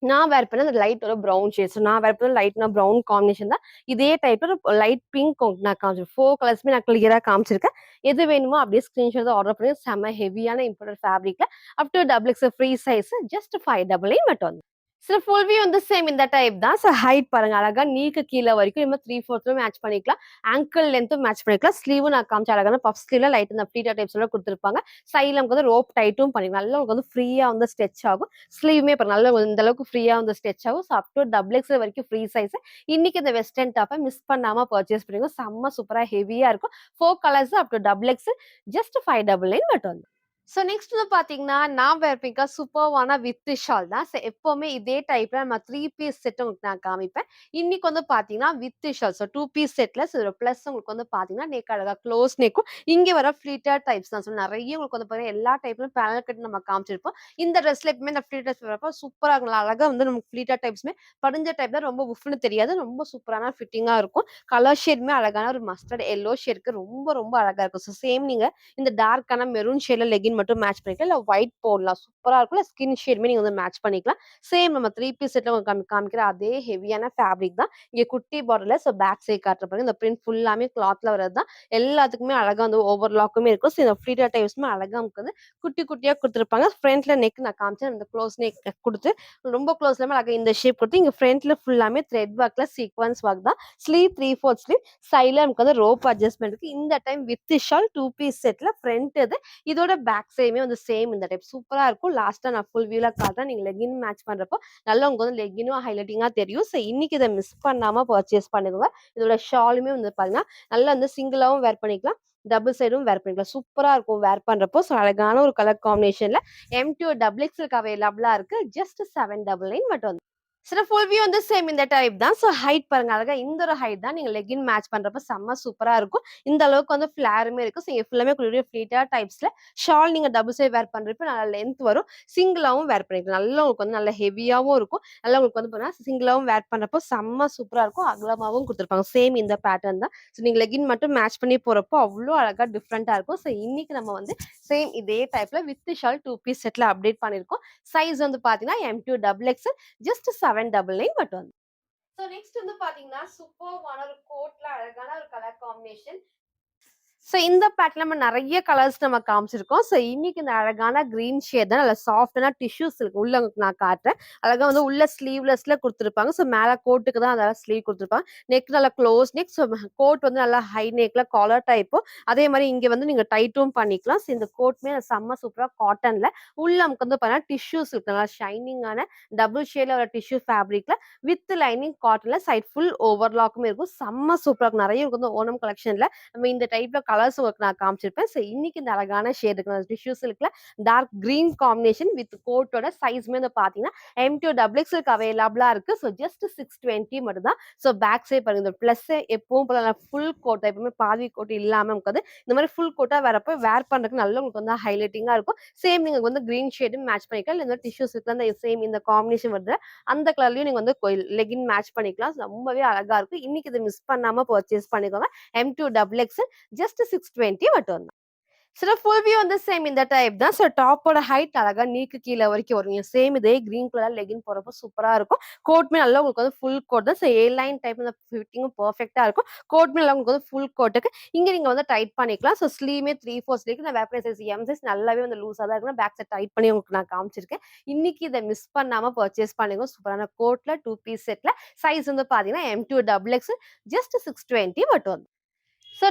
நான் வேர் பண்ண அந்த லைட் ஒரு ப்ரவுன் ஷேட். ஸோ நான் வேர் பண்ண லைட்னா ப்ரவுன் காம்பினேஷன் தான். இதே டைப்ல லைட் பிங்க் நான் காமிச்சிருக்கேன். 4 கலர்ஸுமே நான் கிளியரா காமிச்சிருக்கேன். எது வேணுமோ அப்படியே ஸ்கிரீன்ஷாட் ஆர்டர் பண்ணி செம்ம ஹெவியான இம்போர்ட்டட் ஃபேப்ரிக்ல up to double XL free size just 599 மட்டும். ஸோ ஃபுல் வியூ வந்து சேம் இந்த டைப் தான். ஸோ ஹைட் பாருங்க அழகா நீக்கு கீழ வரைக்கும் இந்த 3/4 மேட்ச் பண்ணிக்கலாம். ஆங்கிள் லென்த்தும் மேட்ச் பண்ணிக்கலாம். ஸ்லீவும் நான் காமிச்ச அழகான பஃப் ஸ்லீவ்ல லைட் இந்த ஃப்ளீட்டா டைப்ஸ் எல்லாம் குடுத்துருப்பாங்க. சைடுல நமக்கு வந்து ரோப் டைட்டும் பண்ணிக்கலாம். நல்லா உங்களுக்கு வந்து ஃப்ரீயா வந்து ஸ்ட்ரெச் ஆகும். ஸ்லீவுமே பாருங்க நல்லா இந்த அளவுக்கு ஃப்ரீயா வந்து ஸ்ட்ரெச் ஆகும். So up to double XL வரைக்கும் ஃப்ரீ சைஸ். இன்னைக்கு இந்த வெஸ்டர்ன் டாப்பை மிஸ் பண்ணாம பர்ச்சேஸ் பண்ணிக்கோங்க. செம்ம சூப்பரா ஹெவியா இருக்கும். 4 colours up to double X just 599 மட்டும். ஸோ நெக்ஸ்ட் வந்து பார்த்தீங்கன்னா, நான் வேர்பிங்கா சூப்பர்வான வித் ஷால் தான். ஸோ எப்பவுமே இதே டைப்ல நம்ம 3 பீஸ் செட் உங்களுக்கு நான் காமிப்பேன். இன்னைக்கு வந்து பார்த்தீங்கன்னா, வித் ஷால். ஸோ 2 பீஸ் செட்ல ஸோ பிளஸ் உங்களுக்கு வந்து பார்த்தீங்கன்னா, நெக் அழகா க்ளோஸ் நெக்கும் இங்க வர ஃப்ளீட்டட் டைப்ஸ் தான். ஸோ நெறைய உங்களுக்கு வந்து பார்த்தீங்கன்னா, எல்லா டைப்லயும் பேனல் கட் நம்ம காமிச்சிருப்போம். இந்த ட்ரெஸ்ல எப்பவுமே இந்த ஃப்ளீட்டட் வரப்போ சூப்பரா இருக்கும். அழகா வந்து நமக்கு ஃப்ளீட்டட் டைப்ஸ்மே படிஞ்ச டைப் தான் ரொம்ப உஃப்னு தெரியாது. ரொம்ப சூப்பரான ஃபிட்டிங்கா இருக்கும். கலர் ஷேடுமே அழகான ஒரு மஸ்டர்ட் எல்லோ ஷேடுக்கு ரொம்ப ரொம்ப அழகா இருக்கும். ஸோ சேம் நீங்க இந்த டார்க்கான மெரூன் ஷேட்ல லெகின் மட்டும் மேட்ச் பண்ணிக்கலாம். இல்ல ஒயிட் போடலாம். சூப்பரா இருக்கும். இல்ல ஸ்கின் ஷேடுமே நீங்க வந்து மேட்ச் பண்ணிக்கலாம். சேம் நம்ம 3 பீஸ் செட்ல உங்களுக்கு காமிக்கிற அதே ஹெவியான ஃபேப்ரிக் தான். இங்க குட்டி பார்டர்ல ஸோ பேக் சைடு காட்டுற பாருங்க. இந்த பிரிண்ட் ஃபுல்லாமே கிளாத்ல வரது தான். எல்லாத்துக்குமே அழகா வந்து ஓவர்லாக்குமே இருக்கும். ஸோ இந்த ஃப்ளீட்டட் டைப்ஸ்மே அழகா நமக்கு வந்து குட்டி குட்டியா குடுத்துருப்பாங்க. ஃப்ரண்ட்ல நெக் நான் காமிச்சேன். இந்த க்ளோஸ் நெக் குடுத்து ரொம்ப க்ளோஸ் இல்லாம அழகா இந்த ஷேப் குடுத்து இங்க ஃப்ரண்ட்ல ஃபுல்லாமே த்ரெட் ஒர்க்ல சீக்வென்ஸ் ஒர்க் தான். Sleeve 3/4 sleeve. சைடுல நமக்கு வந்து ரோப் அட்ஜஸ்ட்மென்ட் இருக்கு. இந்த டைம் வித் ஷால் 2 பீஸ் செட்ல ஃப்ரண்ட் இது. இதோட பேக் சைடுமே வந்து சேம் இந்த டைப் சூப்பரா இருக்கும். லாஸ்ட்டா நான் ஃபுல் வியூல காட்டுறேன். நீங்க லெகின் மேட்ச் பண்றப்போ நல்லா உங்களுக்கு வந்து லெகினும் ஹைலைட்டிங்கா தெரியும். ஸோ இன்னைக்கு இத மிஸ் பண்ணாம பர்ச்சேஸ் பண்ணுங்க. இதோட ஷாலுமே வந்து பாத்தீங்கன்னா, நல்லா வந்து சிங்கிளாவும் வேர் பண்ணிக்கலாம். டபுள் சைடும் வேர் பண்ணிக்கலாம். சூப்பரா இருக்கும் வேர் பண்றப்போ. ஸோ அழகான ஒரு கலர் காம்பினேஷன்ல M2 டபுள் எக்ஸ்எல்க்கு அவைலபிளா இருக்கு. ஜஸ்ட் 799 மட்டும். சில ஃபுல் வியூ வந்து சேம் இந்த டைப் தான். ஸோ ஹைட் பாருங்க அழகா இந்த ஒரு ஹைட் தான். நீங்க லெகின் மேட்ச் பண்றப்ப செம்ம சூப்பரா இருக்கும். இந்த அளவுக்கு வந்து ஃபிளாருமே இருக்கு. ஸோ ஃபுல்லாமே ஃப்ளீட்டா டைப்ஸ்ல ஷால் நீங்க டபுள் சைட் வேர் பண்றப்ப நல்லா லென்த் வரும். சிங்கிளாவும் வேர் பண்ணிக்கலாம். நல்லா உங்களுக்கு வந்து நல்ல ஹெவியாவும் இருக்கும். நல்லா உங்களுக்கு வந்து பார்த்தீங்கன்னா சிங்கிளாவும் வேர் பண்றப்போ செம்ம சூப்பரா இருக்கும். அகலமாவும் குடுத்துருப்பாங்க. சேம் இந்த பேட்டர்ன் தான். ஸோ நீங்க லெகின் மட்டும் மேட்ச் பண்ணி போறப்போ அவ்ளோ அழகா டிஃப்ரெண்டா இருக்கும். ஸோ இன்னைக்கு நம்ம வந்து சேம் இதே டைப்ல வித் ஷால் 2 பீஸ் செட்ல அப்டேட் பண்ணியிருக்கோம். சைஸ் வந்து பார்த்தீங்கன்னா M2 டபுள் எக்ஸ்எல் ஜஸ்ட் 799 மட்டும். சோ நெக்ஸ்ட் வந்து பாத்தீங்கன்னா சூப்பர்வான ஒரு கோட்ல அழகான ஒரு கலர் காம்பினேஷன். சோ இந்த பேக்ல நம்ம நெறைய கலர்ஸ் நம்ம காமிச்சிருக்கோம். சோ இன்னைக்கு இந்த அழகான கிரீன் ஷேட் தான் நல்ல சாஃப்ட்டான டிஷ்யூ சில்க் உள்ள உங்களுக்கு நான் காட்டுறேன். அழகா வந்து உள்ள ஸ்லீவ்லெஸ்ல குடுத்துருப்பாங்க. சோ மேல கோட்டுக்கு தான் அதாவது ஸ்லீவ் குடுத்துருப்பாங்க. நெக் நல்லா க்ளோஸ் நெக். சோ கோட் வந்து நல்லா ஹை நெக்ல காலர் டைப்பும் அதே மாதிரி இங்க வந்து நீங்க டைட்டும் பண்ணிக்கலாம். சோ இந்த கோட்மே செம்ம சூப்பரா காட்டன்ல உள்ள நமக்கு வந்து பாத்தீங்கன்னா டிஷ்யூ சில்க் நல்லா ஷைனிங்கான டபுள் ஷேட்ல ஒரு டிஷ்யூ ஃபேப்ரிக்ல வித் லைனிங் காட்டன்ல சைட் ஃபுல் ஓவர்லாக்குமே இருக்கும். செம்ம சூப்பரா இருக்கும். நிறைய வந்து ஓணம் கலெக்ஷன்ல நம்ம இந்த டைப்ல கலர்ஸ் உங்களுக்கு நான் காமிச்சிருப்பேன். ஸோ இன்னைக்கு இந்த அழகான ஷேட் இருக்கு டிஷ்யூ சில்க்ல டார்க் கிரீன் காம்பினேஷன் வித் கோட்டோட சைஸ்மே வந்து பாத்தீங்கன்னா M2 டபுள் எக்ஸ்எல்க்கு அவைலபிளா இருக்கு. ஸோ ஜஸ்ட் 620 மட்டும் தான். ஸோ பேக் சைட் பாருங்க இந்த பிளஸ் எப்பவும் போல ஃபுல் கோட் எப்பவுமே பாதி கோட் இல்லாம நமக்கு வந்து இந்த மாதிரி ஃபுல் கோட்டா வரப்போ வேர் பண்றதுக்கு நல்லா உங்களுக்கு வந்து ஹைலைட்டிங்கா இருக்கும். சேம் நீங்க வந்து கிரீன் ஷேடும் மேட்ச் பண்ணிக்கலாம். இந்த டிஷ்யூ சில்க்ல அந்த சேம் இந்த காம்பினேஷன் வருது அந்த கலர்லயும் நீங்க வந்து லெகின் மேட்ச் பண்ணிக்கலாம். ரொம்பவே அழகா இருக்கும். இன்னைக்கு இதை மிஸ் பண்ணாம பர்ச்சேஸ் பண்ணிக்கோங்க. M2 டபுள் எக்ஸ்எல் ஜஸ்ட் 620 மட்டும். சில ஃபுல் வியூ வந்து சேம் இந்த டைப் தான். ஸோ டாப்போட ஹைட் அழகா நீக்கு கீழே வரைக்கும் வரும். சேம் இதே கிரீன் கலர் லெகின் போறப்போ சூப்பரா இருக்கும். கோட்மே நல்லா உங்களுக்கு வந்து ஃபுல் கோட் தான். ஸோ ஏ லைன் டைப் இந்த ஃபிட்டிங்கும் பெர்ஃபெக்ட்டா இருக்கும். கோட்மே நல்லா உங்களுக்கு வந்து ஃபுல் கோட்டுக்கு இங்க நீங்க வந்து டைட் பண்ணிக்கலாம். ஸோ ஸ்லீவ்மே 3/4 ஸ்லீவ்க்கு நான் வேப்பர் சைஸ் M சைஸ் நல்லாவே வந்து லூஸா தான் இருக்கும். பேக் சைட் டைட் பண்ணி உங்களுக்கு நான் காமிச்சிருக்கேன். இன்னைக்கு இதை மிஸ் பண்ணாம பர்ச்சேஸ் பண்ணுங்க. சூப்பரான கோட்ல 2 பீஸ் செட்ல சைஸ் வந்து பாத்தீங்கன்னா M2 டபுள் எக்ஸ் ஜஸ்ட் 620 மட்டும்.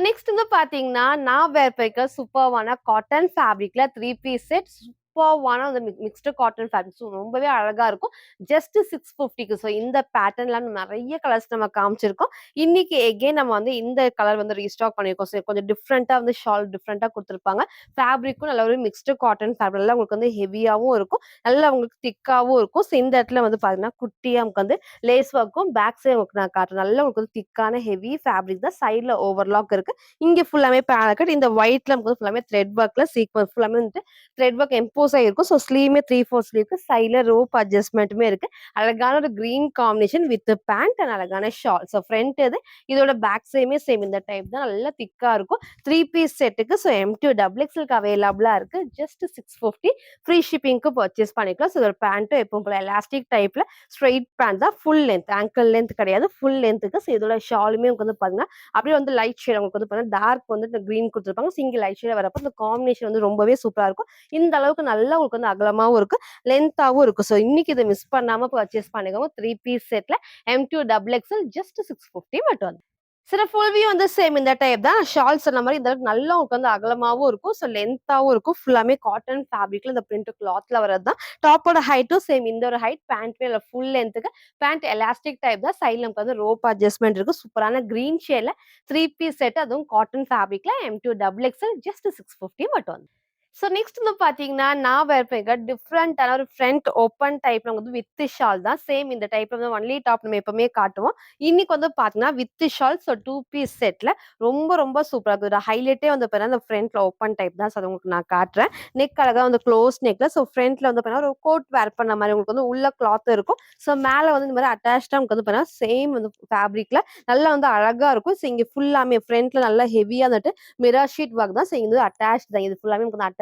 நெக்ஸ்ட் வந்து பாத்தீங்கன்னா, நான் வேர் பண்ணிருக்க சூப்பர்வான காட்டன் ஃபேப்ரிக்ல 3 பீஸ் செட் சூப்பர்வான அந்த மிக்ஸ்டு காட்டன் ஃபேப்ரிக். ஸோ ரொம்பவே அழகா இருக்கும். ஜஸ்ட் 650க்கு. ஸோ இந்த பேட்டர்ன்லாம் நெறைய கலர்ஸ் நம்ம காமிச்சிருக்கோம். இன்னைக்கு எகைன் நம்ம வந்து இந்த கலர் வந்து ரீஸ்டாக் பண்ணியிருக்கோம். ஸோ கொஞ்சம் டிஃப்ரெண்ட்டா வந்து ஷால் டிஃப்ரெண்ட்டா குடுத்துருப்பாங்க. ஃபேப்ரிக்கும் நல்ல ஒரு மிக்ஸ்டு காட்டன் ஃபேப்ரிக். நல்லா உங்களுக்கு வந்து ஹெவியாவும் இருக்கும். நல்லா உங்களுக்கு திக்காவும் இருக்கும். ஸோ இந்த இடத்துல வந்து பார்த்தீங்கன்னா, குட்டியா நமக்கு வந்து லேஸ் ஒர்க்கும் பேக் சைடு உங்களுக்கு நான் காட்டுறேன். நல்லா உங்களுக்கு வந்து திக்கான ஹெவி ஃபேப்ரிக் தான். சைட்ல ஓவர்லாக் இருக்கு. இங்க ஃபுல்லாமே பேனல் இந்த ஒயிட்ல நமக்கு வந்து ஃபுல்லாமே த்ரெட் ஒர்க்ல சீக்வென்ஸ் ஃபுல்லாமே வந்துட்டு த்ரெட் ஒர்க் எம்போஸ் ஆகிருக்கும். ஸோ ஸ்லீவ்மே 3/4 ஸ்லீவ்க்கு சைட்ல ரோப் அட்ஜஸ்ட்மெண்ட்டுமே இருக்கு. அழகான ஒரு green combination with pant and அழகான ஷால். ஸோ ஃப்ரண்ட் இது. இதோட பேக் சைடுமே சேம் இந்த டைப் தான். நல்லா திக்கா இருக்கும். 3 பீஸ் செட்டுக்கு ஸோ M2 டபுள் எக்ஸ்எல்க்கு அவைலபிளா இருக்கு. ஜஸ்ட் 650 ஃப்ரீ ஷிப்பிங்க்கு பர்ச்சேஸ் பண்ணிக்கலாம். ஸோ இதோட பேண்ட்டும் எப்பவும் போல எலாஸ்டிக் டைப்ல ஸ்ட்ரெயிட் பேண்ட் தான். ஃபுல் லென்த் ஆங்கிள் லென்த் கிடையாது. ஃபுல் லென்த்துக்கு. ஸோ இதோட ஷாலுமே உங்களுக்கு வந்து பாத்தீங்கன்னா அப்படியே வந்து லைட் ஷேட் உங்களுக்கு வந்து பாத்தீங்கன்னா டார்க் வந்து கிரீன் கொடுத்துருப்பாங்க. சிங்கிள் லைட் ஷேட் வரப்போ இந்த காம்பினேஷன் வந்து ரொம்பவே சூப்பரா இருக்கும். இந்த அளவுக்கு நல்லா உங்களுக்கு வந்து அகலமாவும் இருக்கு. லென்த்தாவும் இருக்கு. ஸோ இன்னைக்கு இதை மிஸ் பண்ணாம பர்ச்சேஸ் பண்ணிக்கோங்க. 3 பீஸ் செட்ல M2 டபுள் எக்ஸ்எல் ஜஸ்ட் 650 மட்டும். சில ஃபுல் வியூ வந்து சேம் இந்த டைப் தான். ஷால் சொன்ன மாரி இந்த அளவுக்கு நல்லா உங்களுக்கு வந்து அகலமாவும் இருக்கும். ஸோ லென்த்தாவும் இருக்கும். ஃபுல்லாமே காட்டன் ஃபேப்ரிக்ல இந்த பிரிண்ட் கிளாத்ல வரது தான். டாப்போட ஹைட்டும் சேம் இந்த ஒரு ஹைட். பேண்ட்மே இல்ல ஃபுல் லென்த்துக்கு. பேண்ட் எலாஸ்டிக் டைப் தான். சைட்ல நமக்கு வந்து ரோப் அட்ஜஸ்ட்மெண்ட் இருக்கு. சூப்பரான கிரீன் ஷேட்ல 3 பீஸ் செட் அதுவும் காட்டன் ஃபேப்ரிக்ல M2 டபுள் எக்ஸ்எல் ஜஸ்ட் 650 மட்டும். ஸோ நெக்ஸ்ட் வந்து பார்த்தீங்கன்னா, நான் வேர் பண்ணிருக்க டிஃப்ரெண்டான ஒரு ஃப்ரண்ட் ஓப்பன் டைப்ல வந்து வித் ஷால் தான். சேம் இந்த டைப்ல வந்து ஒன்லி டாப் நம்ம எப்பவுமே காட்டுவோம். இன்னைக்கு வந்து பார்த்தீங்கன்னா, வித் ஷால் ஸோ 2 பீஸ் செட்ல ரொம்ப சூப்பரா இருக்கு. ஹைலைட்டே வந்து பார்த்தீங்கன்னா, அந்த ஃப்ரண்ட்ல ஓப்பன் டைப் தான். ஸோ அது உங்களுக்கு நான் காட்டுறேன். நெக் அழகா வந்து க்ளோஸ் நெக்ல ஸோ ஃப்ரண்ட்ல வந்து பார்த்தீங்கன்னா, ஒரு கோட் வேர் பண்ண மாரி உங்களுக்கு வந்து உள்ள கிளாத் இருக்கும். ஸோ மேல வந்து இந்த மாரி அட்டாச்டா உங்களுக்கு வந்து பார்த்தீங்கன்னா, சேம் வந்து ஃபேப்ரிக்ல நல்லா வந்து அழகா இருக்கும். ஸோ இங்க ஃபுல்லாமே ஃப்ரண்ட்ல நல்லா ஹெவியா வந்துட்டு மிரர் ஷீட் ஒர்க் தான். ஸோ இது அட்டாச்ட் தான். இது ஃபுல்லாமே உங்களுக்கு வந்து அட்டாச்டு.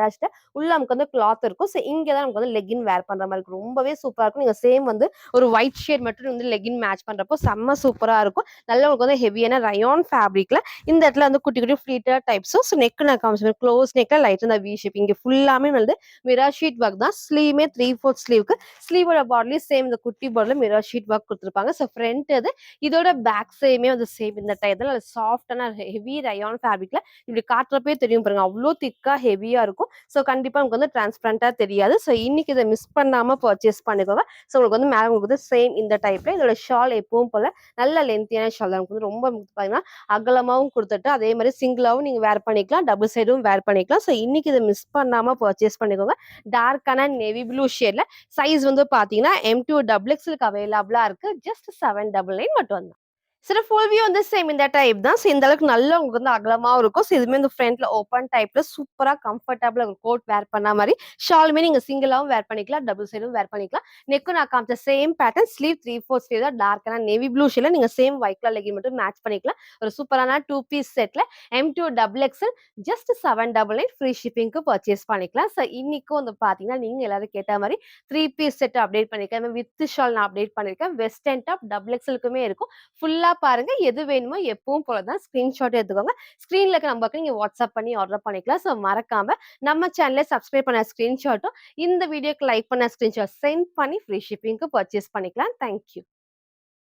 உள்ள நமக்கு வந்து கிளாத் இருக்கும். ஸோ இங்க தான் நமக்கு வந்து லெகின் வேர் பண்ற மாரி இருக்கும். ரொம்பவே சூப்பரா இருக்கும். நீங்க சேம் வந்து ஒரு ஒயிட் ஷேட் மட்டும் வந்து லெகின் மேட்ச் பண்றப்போ செம்ம சூப்பரா இருக்கும். நல்லா உங்களுக்கு வந்து ஹெவியான ரயான் ஃபேப்ரிக்ல இந்த இடத்துல வந்து குட்டி குட்டி ஃப்ளீட்டட் டைப்ஸும் ஸோ நெக் நான் காமிச்சேன். க்ளோஸ் நெக்ல லைட் இந்த வி ஷேப். இங்க ஃபுல்லாமே வந்து மிரர் ஷீட் ஒர்க் தான். ஸ்லீவ்மே 3/4 ஸ்லீவ்க்கு ஸ்லீவோட பார்டர்லயும் சேம் இந்த குட்டி பார்டர்ல மிரர் ஷீட் ஒர்க் கொடுத்துருப்பாங்க. ஸோ ஃப்ரண்ட் இது. இதோட பேக் சைடுமே வந்து சேம் இந்த டைப்ல சாஃப்டான ஹெவி ரயான் ஃபேப்ரிக்ல இப்படி காட்டுறப்பே தெரியும் பாருங்க. அவ்ளோ திக்கா ஹெவியா இருக்கும். ஸோ கண்டிப்பா உங்களுக்கு வந்து டிரான்ஸ்பரண்டா தெரியாது. ஸோ இன்னைக்கு இதை மிஸ் பண்ணாம பர்ச்சேஸ் பண்ணிக்கோங்க. ஸோ உங்களுக்கு வந்து மேல உங்களுக்கு வந்து சேம் இந்த டைப்ல இதோட ஷால் எப்பவும் போல நல்ல லென்த்தியான ஷால் தான். வந்து ரொம்ப பாத்தீங்கன்னா அகலமாவும் கொடுத்துட்டு அதே மாதிரி சிங்கிளாவும் நீங்க வேர் பண்ணிக்கலாம். டபுள் சைடும் வேர் பண்ணிக்கலாம். ஸோ இன்னைக்கு இதை மிஸ் பண்ணாம பர்ச்சேஸ் பண்ணிக்கோங்க. டார்க்கான நேவி ப்ளூ ஷேட்ல சைஸ் வந்து பாத்தீங்கன்னா M2 டபுள் எக்ஸ்எல்க்கு அவைலபிளா இருக்கு. ஜஸ்ட் 799 மட்டும் தான். சில ஃபுல் வியூ வந்து சேம் இந்த டைப் தான். ஸோ இந்த அளவுக்கு நல்லா உங்களுக்கு வந்து அகலமாவும் இருக்கும். ஸோ இதுவுமே இந்த ஃப்ரண்ட்ல ஓப்பன் டைப்ல சூப்பரா கம்ஃபர்டபுளா இருக்கும். கோட் வேர் பண்ண மாரி. ஷாலுமே நீங்க சிங்கிளாவும் வேர் பண்ணிக்கலாம். டபுள் சைடும் வேர் பண்ணிக்கலாம். நெக்கும் நான் காமிச்ச சேம் பேட்டர்ன் ஸ்லீவ் 3/4 ஸ்லீவ் தான். டார்க்கான நேவி ப்ளூ ஷேட்ல நீங்க சேம் ஒயிட் கலர் லெகின் மட்டும் மேட்ச் பண்ணிக்கலாம். ஒரு சூப்பரான 2 பீஸ் செட்ல M2 double XL just 799 free ஷிப்பிங்க்கு பர்ச்சேஸ் பண்ணிக்கலாம். ஸோ இன்னைக்கும் வந்து பார்த்தீங்கன்னா, நீங்க எல்லாரும் கேட்ட மாரி 3 பீஸ் செட் அப்டேட் பண்ணியிருக்கேன். வித் ஷால் நான் அப்டேட் பண்ணியிருக்கேன். வெஸ்டர்ன் டாப் டபுள் எக்ஸ்எல்க்குமே இருக்கும். ஃபுல்லா பாருங்க. எது வேணுமோ எப்பவும் போல தான் ஸ்கிரீன்ஷாட் எடுத்துக்கோங்க. ஸ்க்ரீன்ல இருக்க நம்பருக்கு நீங்க வாட்ஸ்அப் பண்ணி ஆர்டர் பண்ணிக்கலாம். ஸோ மறக்காம நம்ம சேனலை சப்ஸ்கிரைப் பண்ண ஸ்கிரீன்ஷாட்டும், இந்த வீடியோக்கு லைக் பண்ண ஸ்கிரீன்ஷாட் சென்ட் பண்ணி ஃப்ரீ ஷிப்பிங்க்கு பர்ச்சேஸ் பண்ணிக்கலாம். Thank you.